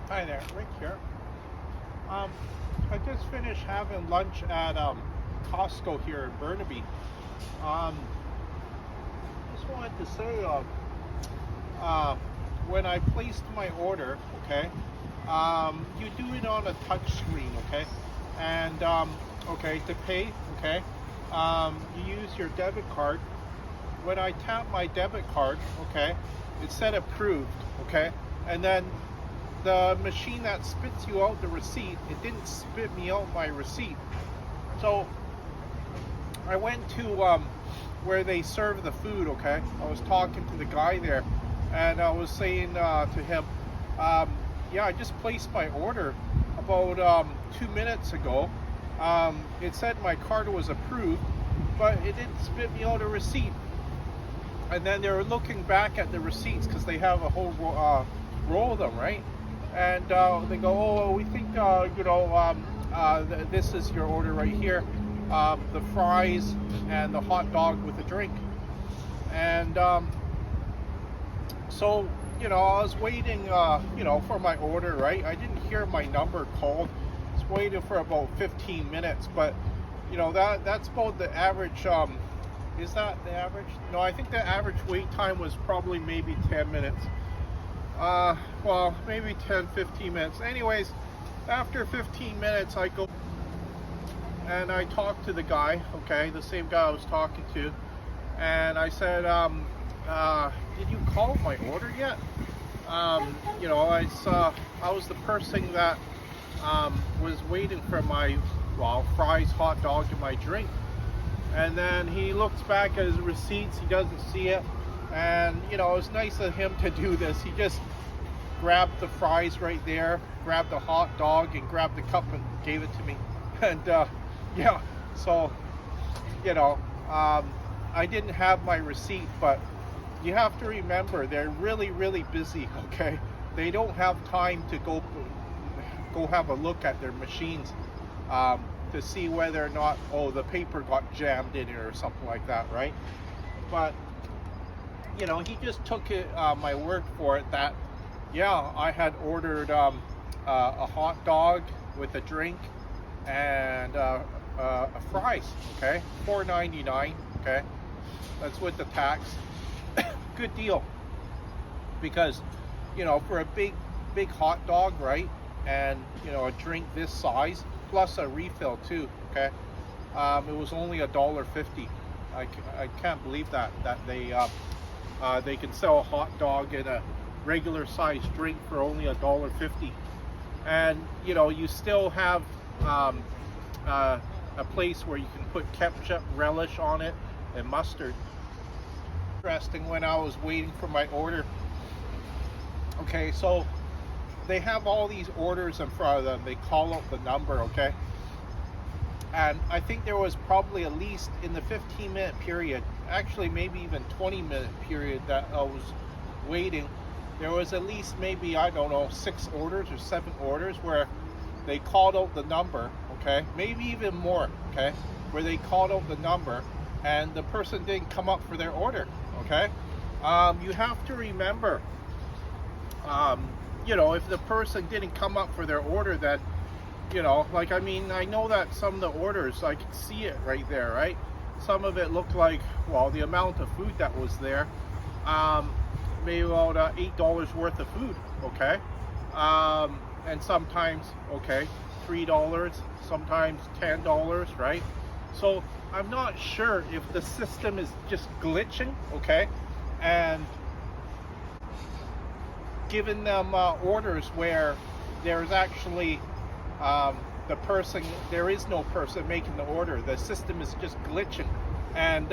Hi there, Rick here. Um, I just finished having lunch at Costco here in Burnaby. Um, just wanted to say, uh, when I placed my order, okay, you do it on a touch screen, okay, and okay, to pay, okay, you use your debit card. When I tap my debit card, okay, it said approved, okay, and then the machine that spits you out the receipt, it didn't spit me out my receipt. So I went to where they serve the food, okay? I was talking to the guy there, and I was saying to him, yeah, I just placed my order about 2 minutes ago. It said my card was approved, but it didn't spit me out a receipt. And then they were looking back at the receipts because they have a whole roll of them, right? And they go, oh, we think, this is your order right here, the fries and the hot dog with a drink. And so, I was waiting, for my order, right? I didn't hear my number called. I was waiting for about 15 minutes, but, that's about the average. Is that the average? No, I think the average wait time was probably maybe 10 minutes. Well, maybe 10-15 minutes. Anyways, after 15 minutes, I go and I talk to the guy, okay, the same guy I was talking to, and I said, did you call my order yet? I was the person that was waiting for my, fries, hot dog, and my drink. And then he looks back at his receipts, he doesn't see it. And, it was nice of him to do this. He just grabbed the fries right there, grabbed the hot dog, and grabbed the cup and gave it to me. And, yeah, so, I didn't have my receipt, but you have to remember, they're really, really busy, okay? They don't have time to go have a look at their machines to see whether or not, the paper got jammed in it or something like that, right? But he just took it, my word for it that, yeah, I had ordered a hot dog with a drink and a fries, okay, $4.99, okay, that's with the tax. Good deal, because for a big hot dog, right, and a drink this size plus a refill too, okay, it was only $1.50. I can't believe that they can sell a hot dog and a regular sized drink for only $1.50. And you still have a place where you can put ketchup, relish on it, and mustard. Interesting, when I was waiting for my order, okay, so they have all these orders in front of them. They call out the number, okay, and I think there was probably at least in the 15-minute period, actually maybe even 20-minute period that I was waiting, there was at least maybe, I don't know, 6 orders or 7 orders where they called out the number, okay, maybe even more, okay, where they called out the number and the person didn't come up for their order, okay. You have to remember, if the person didn't come up for their order, then I know that some of the orders, I could see it right there, right? Some of it looked like, the amount of food that was there, maybe about $8 worth of food, okay? And sometimes, okay, $3, sometimes $10, right? So I'm not sure if the system is just glitching, okay, and giving them orders where there's actually there is no person making the order. The system is just glitching and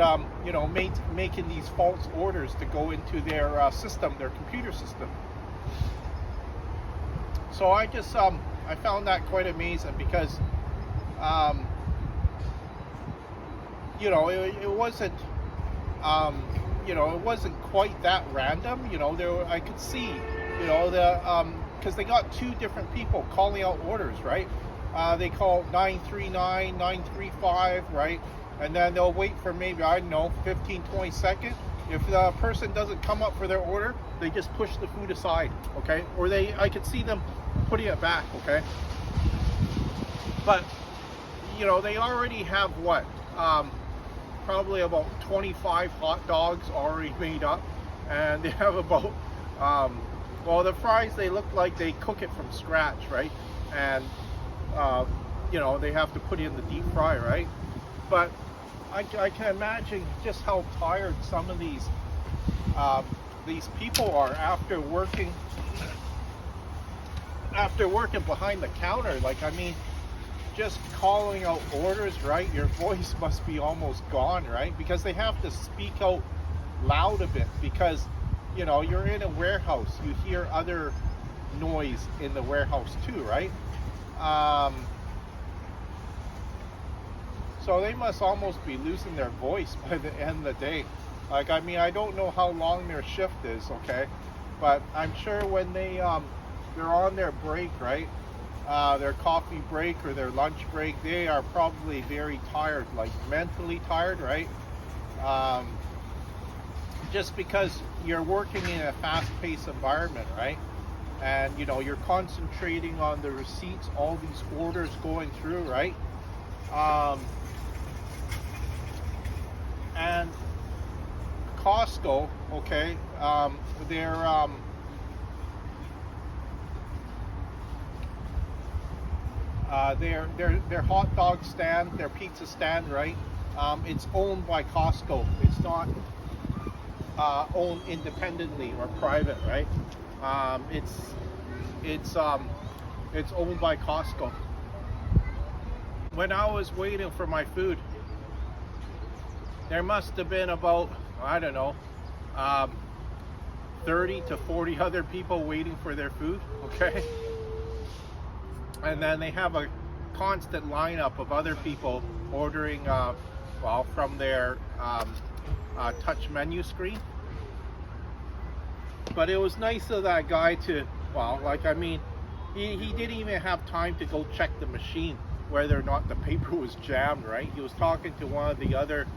making these false orders to go into their system, their computer system. So I just I found that quite amazing because it wasn't it wasn't quite that random. I could see because they got 2 different people calling out orders, right? They call 939, 935, right? And then they'll wait for maybe, I don't know, 15-20 seconds. If the person doesn't come up for their order, they just push the food aside, okay? Or I could see them putting it back, okay? But you know, they already have what, probably about 25 hot dogs already made up, and they have about well, the fries, they look like they cook it from scratch, right? And you know, they have to put it in the deep fry, right? But I can imagine just how tired some of these people are after working behind the counter. Like, I mean, just calling out orders, right? Your voice must be almost gone, right? Because they have to speak out loud a bit, because you know, you're in a warehouse, you hear other noise in the warehouse too, right? So they must almost be losing their voice by the end of the day. Like, I mean, I don't know how long their shift is, okay? But I'm sure when they're on their break, right? Their coffee break or their lunch break, they are probably very tired, like mentally tired, right? Just because you're working in a fast-paced environment, right? And you know, you're concentrating on the receipts, all these orders going through, right? And Costco, okay, their hot dog stand, their pizza stand, right? It's owned by Costco. It's not owned independently or private, right? It's owned by Costco. When I was waiting for my food, there must have been about, I don't know, 30 to 40 other people waiting for their food, okay? And then they have a constant lineup of other people ordering, well, from their touch menu screen. But it was nice of that guy to, well, like, I mean, he didn't even have time to go check the machine whether or not the paper was jammed, right? He was talking to one of the other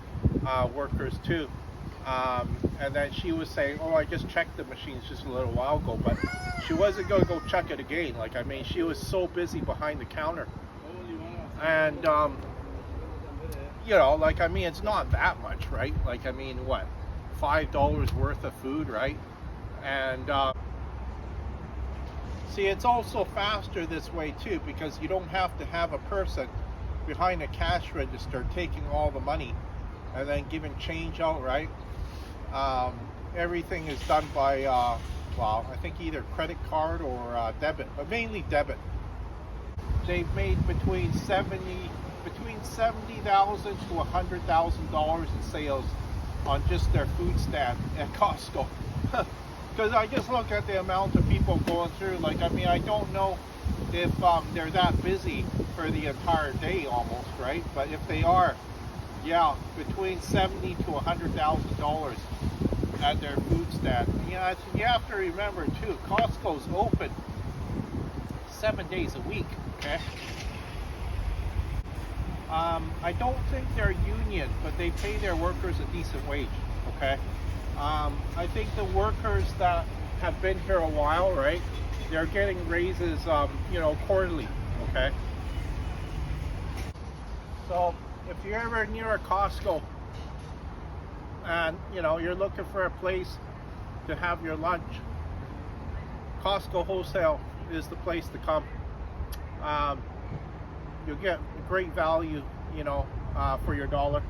workers too, and then she was saying, oh, I just checked the machines just a little while ago, but she wasn't going to go check it again. Like, I mean, she was so busy behind the counter. And you know, like, I mean, it's not that much, right? Like, I mean, what, $5 worth of food, right? And see, it's also faster this way too, because you don't have to have a person behind a cash register taking all the money and then giving change out, right? Everything is done by well, I think either credit card or debit, but mainly debit. They've made between $70,000 to $100,000 in sales on just their food stand at Costco. Because I just look at the amount of people going through. Like, I mean, I don't know if they're that busy for the entire day almost, right? But if they are, yeah, between $70,000 to $100,000 at their food stand. Yeah, you have to remember too, Costco's open 7 days a week, okay? I don't think they're union, but they pay their workers a decent wage, okay? I think the workers that have been here a while, right, they're getting raises, you know, quarterly, okay? So if you're ever near a Costco and, you know, you're looking for a place to have your lunch, Costco Wholesale is the place to come. You'll get great value, you know, for your dollar.